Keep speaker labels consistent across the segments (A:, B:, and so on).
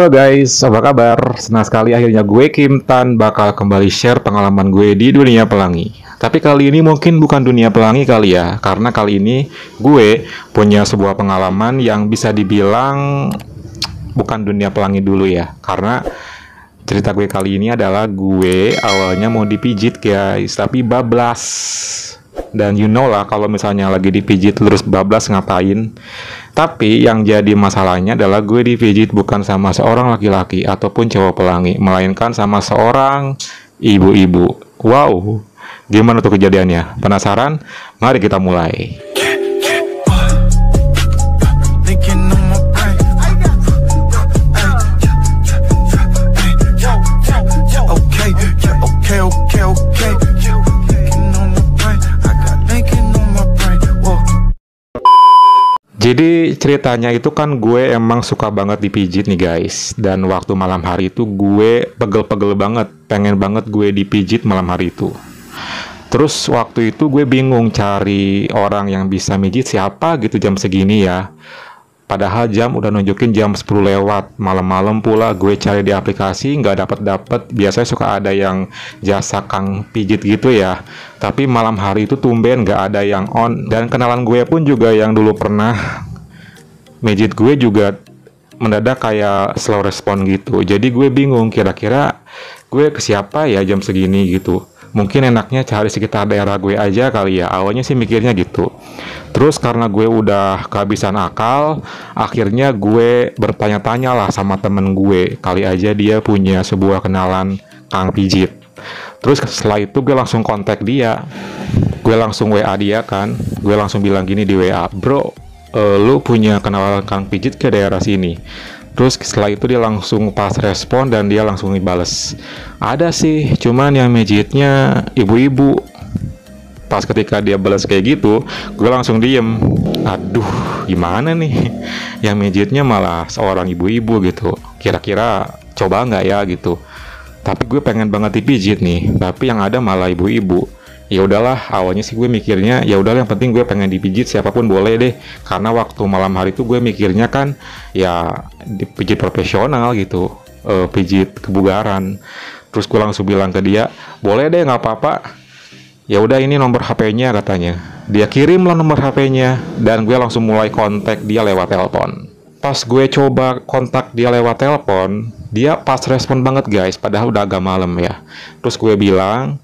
A: Halo guys, apa kabar? Senang sekali akhirnya gue Kim Tan bakal kembali share pengalaman gue di dunia pelangi. Tapi kali ini mungkin bukan dunia pelangi kali ya, karena kali ini gue punya sebuah pengalaman yang bisa dibilang bukan dunia pelangi dulu ya. Karena cerita gue kali ini adalah gue awalnya mau dipijit guys, tapi bablas. Dan you know lah kalau misalnya lagi dipijit terus bablas ngapain. Tapi yang jadi masalahnya adalah gue dipijit bukan sama seorang laki-laki ataupun cowok pelangi, melainkan sama seorang ibu-ibu. Wow, gimana tuh kejadiannya? Penasaran? Mari kita mulai. Jadi ceritanya itu kan gue emang suka banget dipijit nih guys. Dan waktu malam hari itu gue pegel-pegel banget, pengen banget gue dipijit malam hari itu. Terus waktu itu gue bingung cari orang yang bisa mijit siapa gitu jam segini ya. Padahal jam udah nunjukin jam 10 lewat. Malam-malam pula gue cari di aplikasi nggak dapet. Biasanya suka ada yang jasa kang pijit gitu ya. Tapi malam hari itu tumben nggak ada yang on. Dan kenalan gue pun juga yang dulu pernah mijit gue juga mendadak kayak slow respon gitu. Jadi gue bingung kira-kira gue ke siapa ya jam segini gitu. Mungkin enaknya cari sekitar daerah gue aja kali ya. Awalnya sih mikirnya gitu. Terus karena gue udah kehabisan akal, akhirnya gue bertanya-tanya lah sama temen gue. Kali aja dia punya sebuah kenalan kang pijit. Terus setelah itu gue langsung kontak dia. Gue langsung WA dia kan. Gue langsung bilang gini di WA, "Bro, lu punya kenalan kang pijit ke daerah sini?" Terus setelah itu dia langsung pas respon dan dia langsung dibales, "Ada sih, cuman yang mijitnya ibu-ibu." Pas ketika dia balas kayak gitu, gue langsung diem. Aduh, gimana nih? Yang mijitnya malah seorang ibu-ibu gitu. Kira-kira coba nggak ya gitu. Tapi gue pengen banget dipijit nih. Tapi yang ada malah ibu-ibu. Ya udahlah, awalnya sih gue mikirnya ya udah yang penting gue pengen dipijit siapapun boleh deh. Karena waktu malam hari itu gue mikirnya kan ya dipijit profesional gitu, pijit kebugaran. Terus gue langsung bilang ke dia, "Boleh deh, nggak apa-apa." Ya udah, ini nomor HP-nya katanya. Dia kirim lah nomor HP-nya dan gue langsung mulai kontak dia lewat telepon. Pas gue coba kontak dia lewat telepon, dia pas respon banget guys, padahal udah agak malam ya. Terus gue bilang,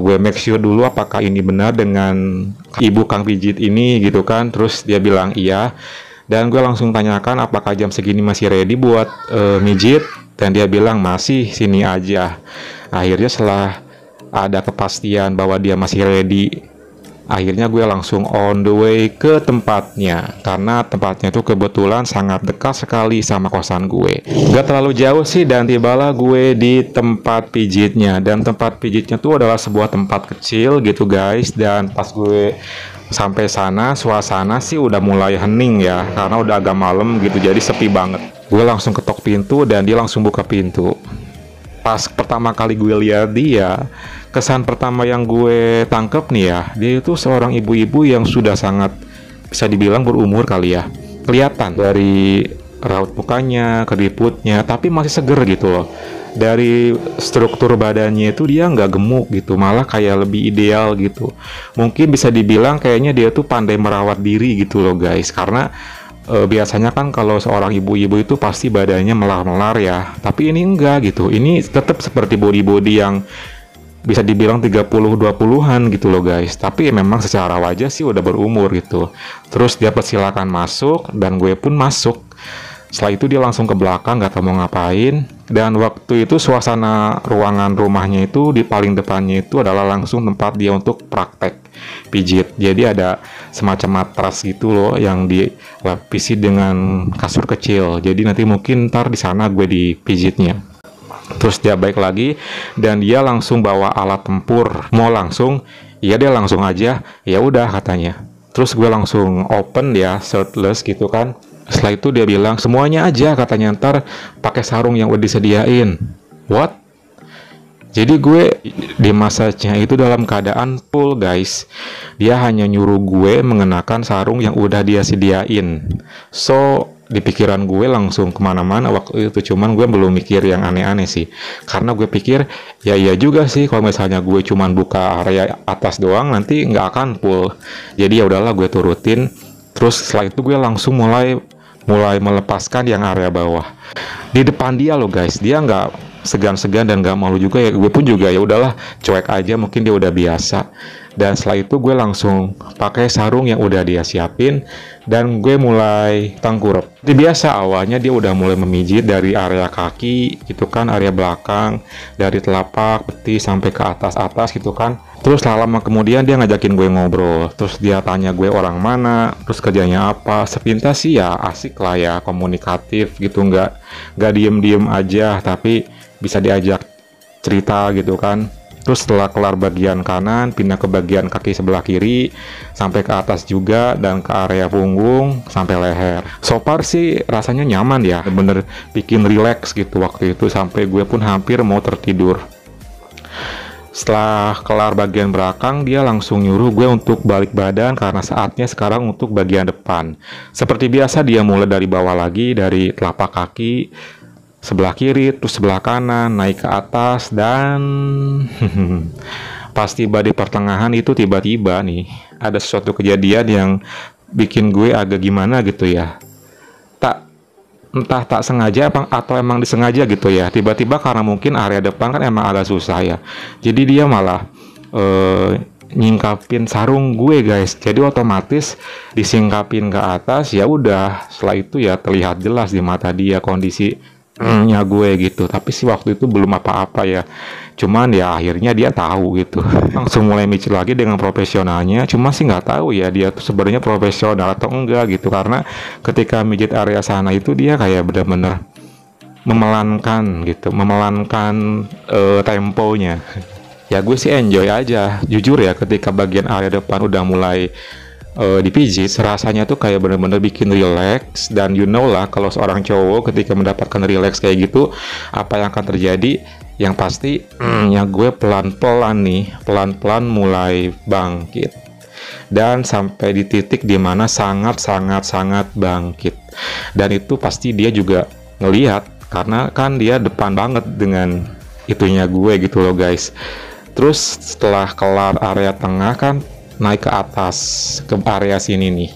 A: gue make sure dulu apakah ini benar dengan ibu kang pijit ini gitu kan. Terus dia bilang iya. Dan gue langsung tanyakan apakah jam segini masih ready buat mijit. Dan dia bilang masih, sini aja. Akhirnya setelah ada kepastian bahwa dia masih ready, akhirnya gue langsung on the way ke tempatnya. Karena tempatnya itu kebetulan sangat dekat sekali sama kosan gue. Gak terlalu jauh sih dan tibalah gue di tempat pijitnya. Dan tempat pijitnya tuh adalah sebuah tempat kecil gitu guys. Dan pas gue sampai sana, suasana sih udah mulai hening ya. Karena udah agak malam gitu, jadi sepi banget. Gue langsung ketok pintu dan dia langsung buka pintu. Pas pertama kali gue lihat dia, kesan pertama yang gue tangkep nih ya, dia itu seorang ibu-ibu yang sudah sangat bisa dibilang berumur kali ya. Kelihatan dari raut mukanya, keriputnya, tapi masih seger gitu loh. Dari struktur badannya itu dia nggak gemuk gitu, malah kayak lebih ideal gitu. Mungkin bisa dibilang kayaknya dia tuh pandai merawat diri gitu loh guys. Karena biasanya kan kalau seorang ibu-ibu itu pasti badannya melar-melar ya. Tapi ini enggak gitu. Ini tetap seperti body-body yang bisa dibilang 30-20-an gitu loh guys. Tapi memang secara wajah sih udah berumur gitu. Terus dia persilakan masuk dan gue pun masuk. Setelah itu dia langsung ke belakang, gak tahu mau ngapain. Dan waktu itu suasana ruangan rumahnya itu di paling depannya itu adalah langsung tempat dia untuk praktek pijit. Jadi ada semacam matras gitu loh yang dilapisi dengan kasur kecil. Jadi nanti mungkin ntar di sana gue dipijitnya. Terus dia balik lagi dan dia langsung bawa alat tempur. Mau langsung? Iya, dia langsung aja. Ya udah katanya. Terus gue langsung open ya, shirtless gitu kan. Setelah itu dia bilang semuanya aja katanya, ntar pakai sarung yang udah disediain. What? Jadi gue di massage-nya itu dalam keadaan full guys. Dia hanya nyuruh gue mengenakan sarung yang udah dia sediain. So di pikiran gue langsung kemana-mana waktu itu. Cuman gue belum mikir yang aneh-aneh sih, karena gue pikir ya iya juga sih kalau misalnya gue cuman buka area atas doang nanti nggak akan full. Jadi ya udahlah gue turutin. Terus setelah itu gue langsung mulai melepaskan yang area bawah di depan dia loh guys. Dia nggak segan-segan dan nggak malu juga ya. Gue pun juga ya udahlah cuek aja, mungkin dia udah biasa. Dan setelah itu gue langsung pakai sarung yang udah dia siapin dan gue mulai tengkurap. Seperti biasa awalnya dia udah mulai memijit dari area kaki gitu kan, area belakang, dari telapak, betis sampai ke atas gitu kan. Terus lama kemudian dia ngajakin gue ngobrol. Terus dia tanya gue orang mana, terus kerjanya apa. Sepintas sih ya asik lah ya, komunikatif gitu, nggak diem-diem aja, tapi bisa diajak cerita gitu kan. Terus setelah kelar bagian kanan, pindah ke bagian kaki sebelah kiri, sampai ke atas juga, dan ke area punggung, sampai leher. So far sih rasanya nyaman ya, bener bikin relax gitu waktu itu, sampai gue pun hampir mau tertidur. Setelah kelar bagian belakang, dia langsung nyuruh gue untuk balik badan karena saatnya sekarang untuk bagian depan. Seperti biasa dia mulai dari bawah lagi, dari telapak kaki, sebelah kiri, terus sebelah kanan, naik ke atas, dan pas tiba di pertengahan itu tiba-tiba nih ada suatu kejadian yang bikin gue agak gimana gitu ya. Entah tak sengaja atau emang disengaja gitu ya. Tiba-tiba karena mungkin area depan kan emang agak susah ya. Jadi dia malah nyingkapin sarung gue guys. Jadi otomatis disingkapin ke atas, ya udah. Setelah itu ya terlihat jelas di mata dia kondisi nya gue gitu. Tapi sih waktu itu belum apa-apa ya, cuman ya akhirnya dia tahu gitu. Langsung mulai mikir lagi dengan profesionalnya. Cuma sih nggak tahu ya dia tuh sebenarnya profesional atau enggak gitu, karena ketika mijit area sana itu dia kayak bener-bener memelankan gitu, temponya. Ya gue sih enjoy aja jujur ya, ketika bagian area depan udah mulai dipijit, rasanya tuh kayak bener-bener bikin relax. Dan you know lah kalau seorang cowok ketika mendapatkan relax kayak gitu, apa yang akan terjadi? Yang pasti ya gue pelan-pelan mulai bangkit, dan sampai di titik dimana sangat bangkit. Dan itu pasti dia juga ngelihat, karena kan dia depan banget dengan itunya gue gitu loh guys. Terus setelah kelar area tengah kan naik ke atas ke area sini nih,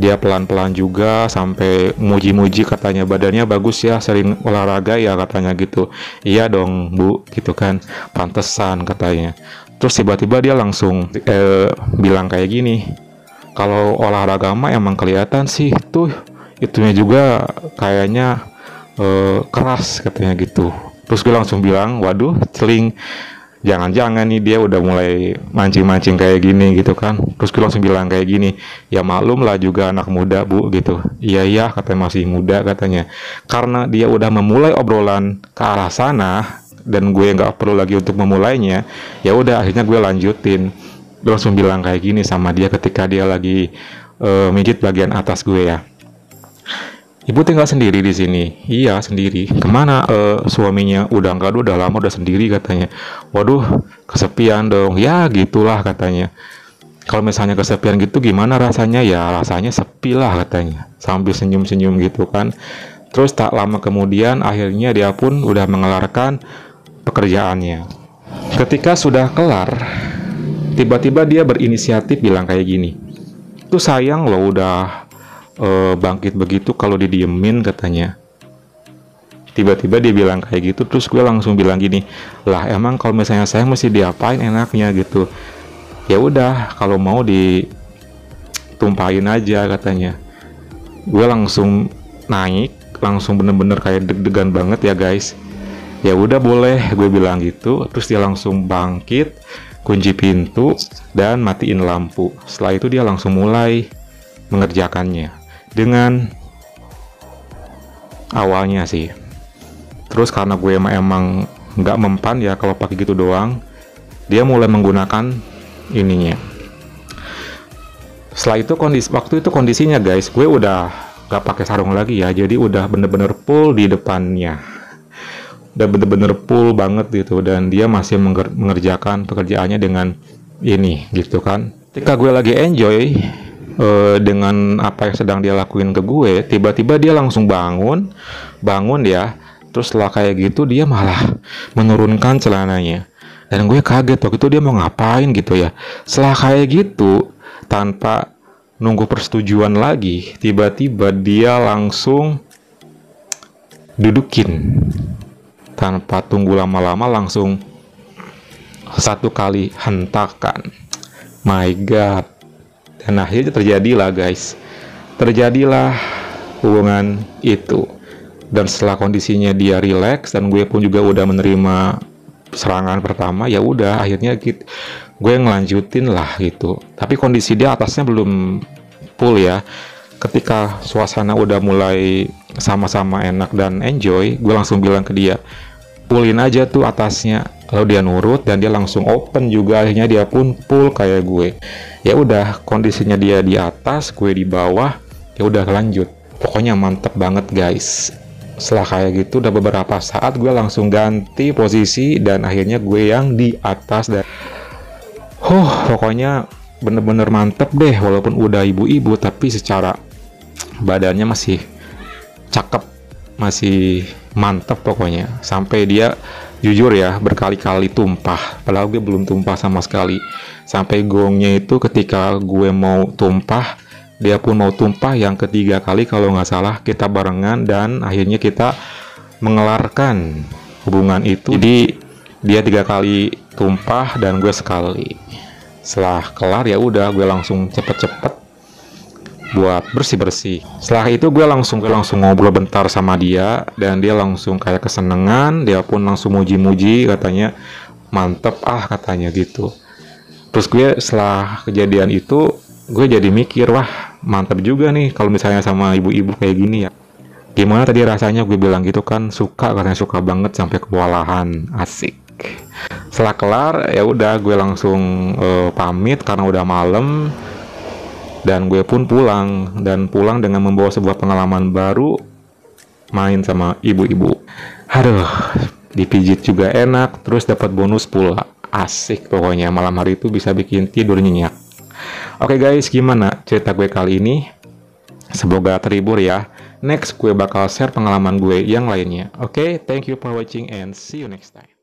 A: dia pelan-pelan juga sampai muji-muji, katanya badannya bagus ya, sering olahraga ya katanya gitu. Iya dong bu gitu kan, pantesan katanya. Terus tiba-tiba dia langsung bilang kayak gini, kalau olahraga mah emang kelihatan sih tuh, itunya juga kayaknya keras katanya gitu. Terus gue langsung bilang, waduh celing, jangan-jangan nih dia udah mulai mancing-mancing kayak gini gitu kan. Terus gue langsung bilang kayak gini, ya maklum lah juga anak muda bu gitu. Iya katanya masih muda katanya. Karena dia udah memulai obrolan ke arah sana dan gue nggak perlu lagi untuk memulainya, ya udah akhirnya gue lanjutin. Gue langsung bilang kayak gini sama dia ketika dia lagi mijit bagian atas gue ya. Ibu tinggal sendiri di sini? Iya sendiri. Kemana suaminya? Udah enggak, udah lama udah sendiri katanya. Waduh, kesepian dong. Ya gitulah katanya. Kalau misalnya kesepian gitu gimana rasanya? Ya rasanya sepi lah katanya. Sambil senyum-senyum gitu kan. Terus tak lama kemudian akhirnya dia pun udah mengelarkan pekerjaannya. Ketika sudah kelar, tiba-tiba dia berinisiatif bilang kayak gini. Tuh sayang lo udah bangkit begitu kalau didiemin katanya. Tiba-tiba dia bilang kayak gitu. Terus gue langsung bilang gini, lah emang kalau misalnya saya mesti diapain enaknya gitu? Ya udah kalau mau ditumpahin aja katanya. Gue langsung naik, langsung bener-bener kayak deg-degan banget ya guys. Ya udah boleh, gue bilang gitu. Terus dia langsung bangkit, kunci pintu dan matiin lampu. Setelah itu dia langsung mulai mengerjakannya dengan awalnya sih. Terus karena gue emang nggak mempan ya kalau pakai gitu doang, dia mulai menggunakan ininya. Setelah itu waktu itu kondisinya guys, gue udah nggak pakai sarung lagi ya, jadi udah bener-bener full di depannya, udah bener-bener full banget gitu. Dan dia masih mengerjakan pekerjaannya dengan ini gitu kan. Ketika gue lagi enjoy dengan apa yang sedang dia lakuin ke gue, tiba-tiba dia langsung bangun ya. Terus setelah kayak gitu dia malah menurunkan celananya. Dan gue kaget waktu itu dia mau ngapain gitu ya. Setelah kayak gitu, tanpa nunggu persetujuan lagi, tiba-tiba dia langsung dudukin. Tanpa tunggu lama-lama langsung satu kali hentakan. My God. Dan akhirnya terjadilah guys. Terjadilah hubungan itu. Dan setelah kondisinya dia rileks dan gue pun juga udah menerima serangan pertama, ya udah akhirnya gue ngelanjutin lah gitu. Tapi kondisi dia atasnya belum full ya. Ketika suasana udah mulai sama-sama enak dan enjoy, gue langsung bilang ke dia, fullin aja tuh atasnya. Lalu dia nurut dan dia langsung open juga, akhirnya dia pun full kayak gue. Ya udah, kondisinya dia di atas, gue di bawah, ya udah lanjut. Pokoknya mantep banget guys. Setelah kayak gitu udah beberapa saat gue langsung ganti posisi dan akhirnya gue yang di atas. Dan pokoknya bener-bener mantep deh. Walaupun udah ibu-ibu tapi secara badannya masih cakep, masih mantep pokoknya. Sampai dia jujur ya berkali-kali tumpah, padahal gue belum tumpah sama sekali. Sampai gongnya itu ketika gue mau tumpah, dia pun mau tumpah yang ketiga kali kalau nggak salah, kita barengan dan akhirnya kita mengelarkan hubungan itu. Jadi dia 3 kali tumpah dan gue sekali. Setelah kelar ya udah gue langsung cepet-cepet buat bersih-bersih. Setelah itu gue langsung ngobrol bentar sama dia dan dia langsung kayak kesenengan, dia pun langsung muji-muji, katanya mantep katanya gitu. Terus gue setelah kejadian itu gue jadi mikir, wah mantep juga nih kalau misalnya sama ibu-ibu kayak gini ya. Gimana tadi rasanya, gue bilang gitu kan, suka, katanya suka banget sampai kewalahan, asik. Setelah kelar ya udah gue langsung pamit karena udah malam. Dan gue pun pulang dengan membawa sebuah pengalaman baru, main sama ibu-ibu. Aduh, dipijit juga enak, terus dapat bonus pula. Asik pokoknya, malam hari itu bisa bikin tidur nyenyak. Oke guys, gimana cerita gue kali ini? Semoga terhibur ya. Next gue bakal share pengalaman gue yang lainnya. Oke, thank you for watching and see you next time.